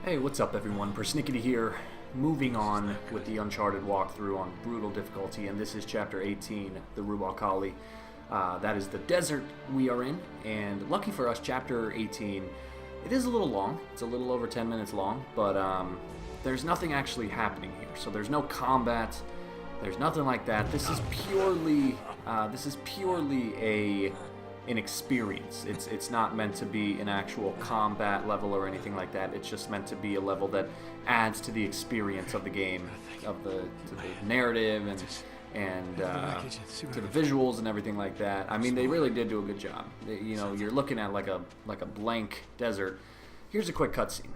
Hey, what's up everyone? PersNikity here, moving on with the Uncharted walkthrough on brutal difficulty, and this is Chapter 18, the Rub al Khali. That is the desert we are in, and lucky for us, Chapter 18, it is a little long. It's a little over 10 minutes long, but there's nothing actually happening here. So there's no combat, there's nothing like that. This is purely an experience. It's not meant to be an actual combat level or anything like that. It's just meant to be a level that adds to the experience of the game, to the narrative and to the visuals and everything like that. I mean, they really did do a good job. You know, you're looking at like a blank desert. Here's a quick cutscene.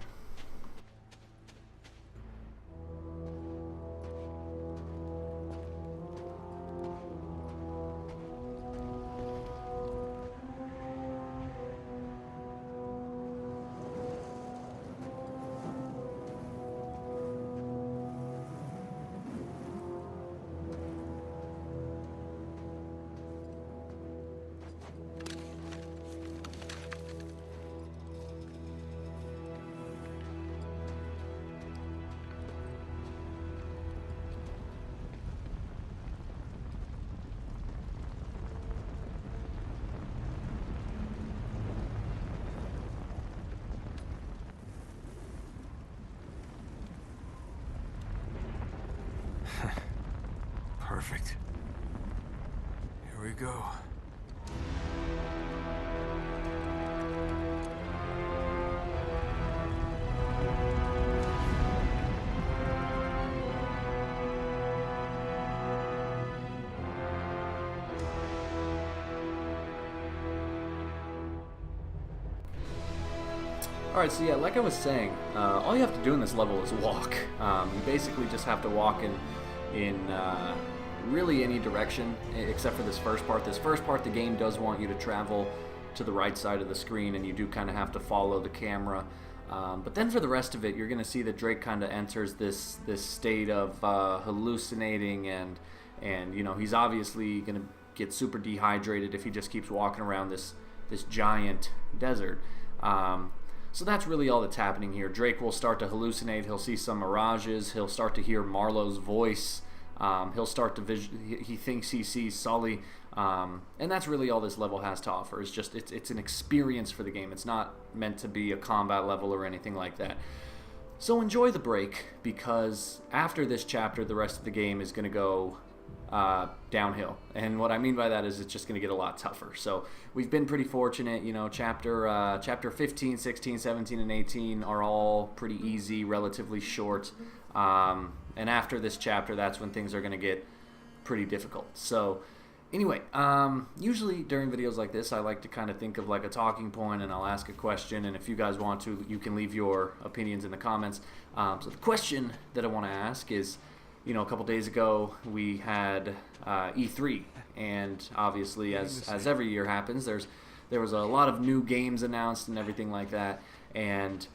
Perfect. Here we go. Alright, so yeah, like I was saying, all you have to do in this level is walk. You basically just have to walk in really any direction except for this first part. This first part, the game does want you to travel to the right side of the screen, and you do kind of have to follow the camera. But then for the rest of it, you're going to see that Drake kind of enters this state of hallucinating, and you know, he's obviously going to get super dehydrated if he just keeps walking around this giant desert. So that's really all that's happening here. Drake will start to hallucinate. He'll see some mirages. He'll start to hear Marlowe's voice. He'll start to he thinks he sees Sully, and that's really all this level has to offer. It's just it's an experience for the game. It's not meant to be a combat level or anything like that. So enjoy the break, because after this chapter, the rest of the game is going to go downhill, and what I mean by that is it's just going to get a lot tougher. So we've been pretty fortunate, you know. Chapter 15, 16, 17, and 18 are all pretty easy, relatively short, and after this chapter, that's when things are going to get pretty difficult. So anyway, usually during videos like this, I like to kind of think of like a talking point, and I'll ask a question, and if you guys want to, you can leave your opinions in the comments. So the question that I want to ask is, you know, a couple days ago we had E3, and obviously, as every year happens, there was a lot of new games announced and everything like that, and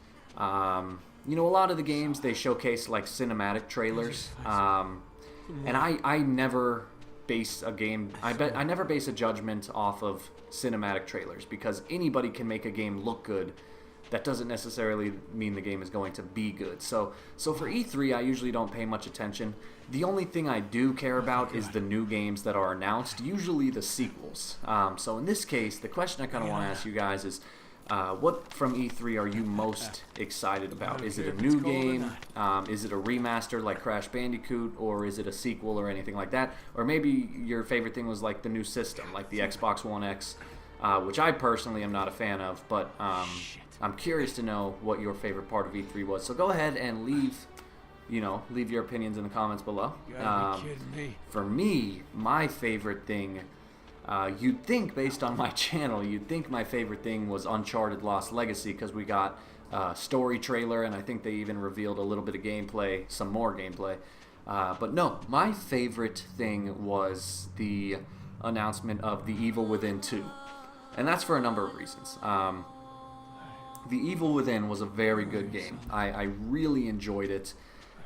you know, a lot of the games, they showcase like cinematic trailers, and I never base a game. I never base a judgment off of cinematic trailers, because anybody can make a game look good. That doesn't necessarily mean the game is going to be good. So for E3, I usually don't pay much attention. The only thing I do care about is the new games that are announced, usually the sequels. So in this case, the question I kind of want to ask you guys is, what from E3 are you most excited about? Is it a new game? Is it a remaster like Crash Bandicoot? Or is it a sequel or anything like that? Or maybe your favorite thing was like the new system, like the Xbox One X, which I personally am not a fan of, but I'm curious to know what your favorite part of E3 was. So go ahead and leave your opinions in the comments below. You gotta be kidding me. For me, my favorite thing, you'd think based on my channel, you'd think my favorite thing was Uncharted Lost Legacy, because we got a story trailer, and I think they even revealed a little bit of gameplay, some more gameplay. But no, my favorite thing was the announcement of The Evil Within 2. And that's for a number of reasons. The Evil Within was a very good game. I really enjoyed it.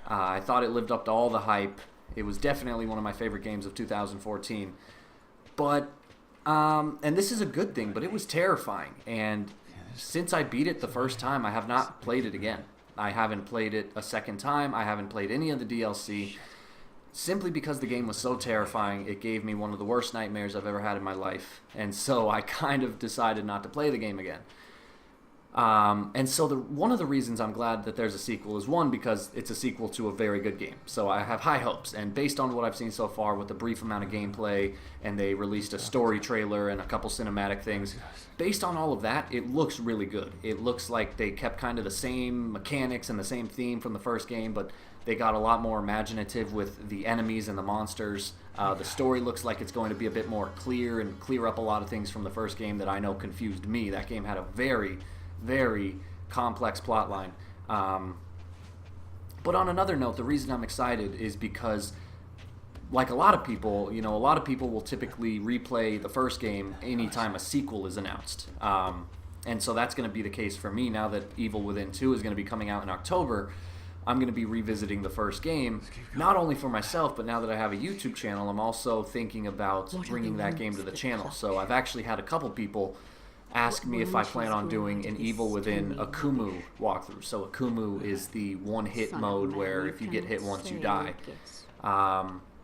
I thought it lived up to all the hype. It was definitely one of my favorite games of 2014. But, and this is a good thing, but it was terrifying. And since I beat it the first time, I have not played it again. I haven't played it a second time. I haven't played any of the DLC. Simply because the game was so terrifying, it gave me one of the worst nightmares I've ever had in my life. And so I kind of decided not to play the game again. And so one of the reasons I'm glad that there's a sequel is, one, because it's a sequel to a very good game. So I have high hopes. And based on what I've seen so far with the brief amount of gameplay, and they released a story trailer and a couple cinematic things, based on all of that, it looks really good. It looks like they kept kind of the same mechanics and the same theme from the first game, but they got a lot more imaginative with the enemies and the monsters. The story looks like it's going to be a bit more clear and clear up a lot of things from the first game that I know confused me. That game had a very, very complex plot line. But on another note, the reason I'm excited is because, like a lot of people, a lot of people will typically replay the first game anytime a sequel is announced. And so that's going to be the case for me now that Evil Within 2 is going to be coming out in October. I'm going to be revisiting the first game, not only for myself, but now that I have a YouTube channel, I'm also thinking about bringing that game to the channel. So I've actually had a couple people ask me if I plan on doing an Evil Within Akumu walkthrough. So Akumu is the one-hit mode where if you get hit once, you die.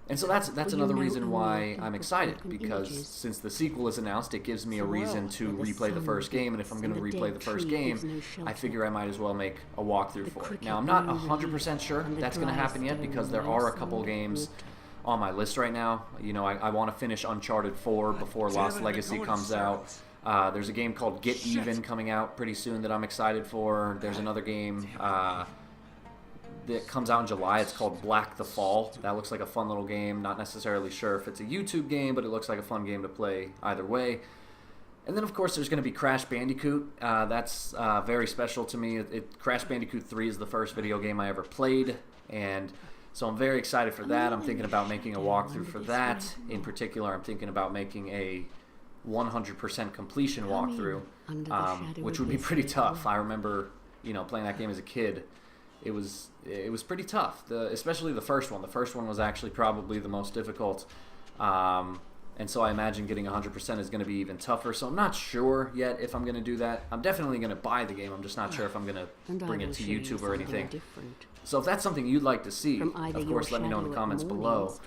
And so that's another reason why I'm excited, because since the sequel is announced, it gives me a reason to replay the first game, and if I'm going to replay the first game, I figure I might as well make a walkthrough for it. Now, I'm not 100% sure that's going to happen yet, because there are a couple games on my list right now. I want to finish Uncharted 4 before Lost Legacy comes out. There's a game called Get Even coming out pretty soon that I'm excited for. There's another game that comes out in July. It's called Black the Fall. That looks like a fun little game. Not necessarily sure if it's a YouTube game, but it looks like a fun game to play either way. And then, of course, there's going to be Crash Bandicoot. That's very special to me. Crash Bandicoot 3 is the first video game I ever played, and so I'm very excited for that. I'm thinking about making a walkthrough for that. In particular, I'm thinking about making a 100% completion walkthrough, which would be pretty tough. I remember, playing that game as a kid. It was pretty tough, especially the first one. The first one was actually probably the most difficult, and so I imagine getting 100% is going to be even tougher. So I'm not sure yet if I'm going to do that. I'm definitely going to buy the game. I'm just not sure if I'm going to bring it to YouTube or anything. So if that's something you'd like to see, of course, let me know in the comments below.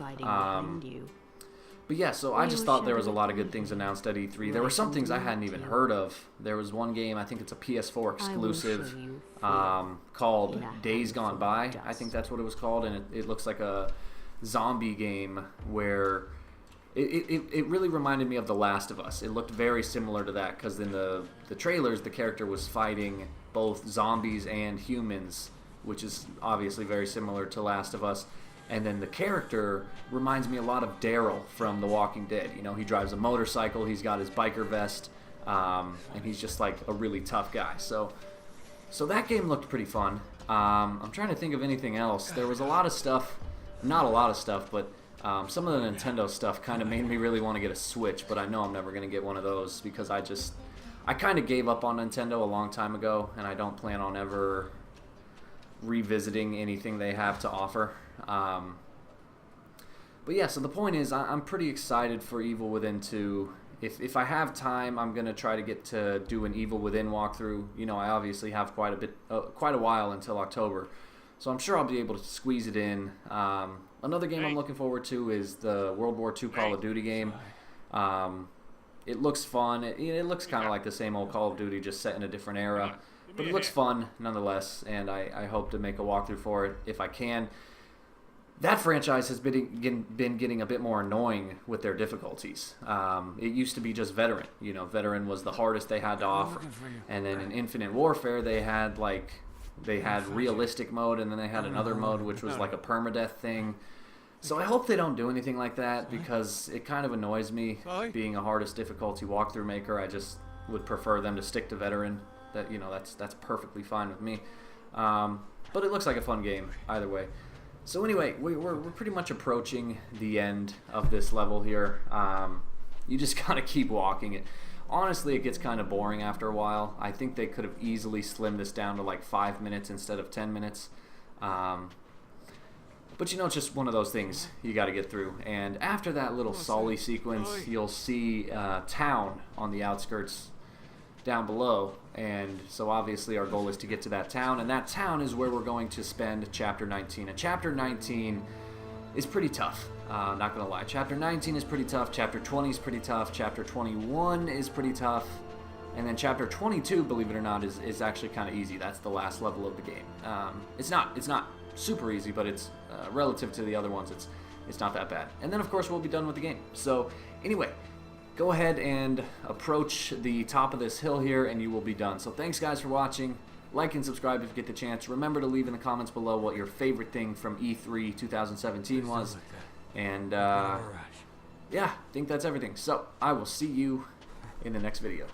But yeah, so I just thought there was a lot of good things announced at E3. There were some things I hadn't even heard of. There was one game, I think it's a PS4 exclusive, called Days Gone By. I think that's what it was called, and it looks like a zombie game where it really reminded me of The Last of Us. It looked very similar to that, because in the trailers, the character was fighting both zombies and humans, which is obviously very similar to Last of Us. And then the character reminds me a lot of Daryl from The Walking Dead. He drives a motorcycle, he's got his biker vest, and he's just like a really tough guy. So that game looked pretty fun. I'm trying to think of anything else. There was a lot of stuff, not a lot of stuff, but some of the Nintendo stuff kind of made me really want to get a Switch, but I know I'm never going to get one of those because I kind of gave up on Nintendo a long time ago, and I don't plan on ever revisiting anything they have to offer. But yeah, so the point is, I'm pretty excited for Evil Within 2. If I have time, I'm gonna try to get to do an Evil Within walkthrough. I obviously have quite a while until October, so I'm sure I'll be able to squeeze it in. Another game I'm looking forward to is the World War II Call of Duty game. It looks fun. It looks kind of like the same old Call of Duty, just set in a different era. But it looks fun nonetheless, and I hope to make a walkthrough for it if I can. That franchise has been getting a bit more annoying with their difficulties. It used to be just Veteran. Veteran was the hardest they had to offer. And then in Infinite Warfare, they had realistic mode, and then they had another mode which was like a permadeath thing. So I hope they don't do anything like that, because it kind of annoys me being a hardest difficulty walkthrough maker. I just would prefer them to stick to Veteran. That's perfectly fine with me. But it looks like a fun game either way. So anyway, we're pretty much approaching the end of this level here. You just gotta keep walking it. Honestly, it gets kind of boring after a while. I think they could have easily slimmed this down to like 5 minutes instead of 10 minutes. But it's just one of those things you got to get through. And after that little Sully sequence, you'll see a town on the outskirts down below, and so obviously our goal is to get to that town, and that town is where we're going to spend Chapter 19. And Chapter 19 is pretty tough, not gonna lie. Chapter 19 is pretty tough, Chapter 20 is pretty tough, Chapter 21 is pretty tough, and then Chapter 22, believe it or not, is actually kind of easy. That's the last level of the game. It's not super easy, but it's relative to the other ones, it's not that bad. And then of course we'll be done with the game. So anyway, go ahead and approach the top of this hill here and you will be done. So thanks guys for watching. Like and subscribe if you get the chance. Remember to leave in the comments below what your favorite thing from E3 2017 was. And yeah, I think that's everything. So I will see you in the next video.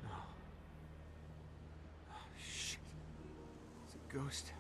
No. Oh, shit. It's a ghost.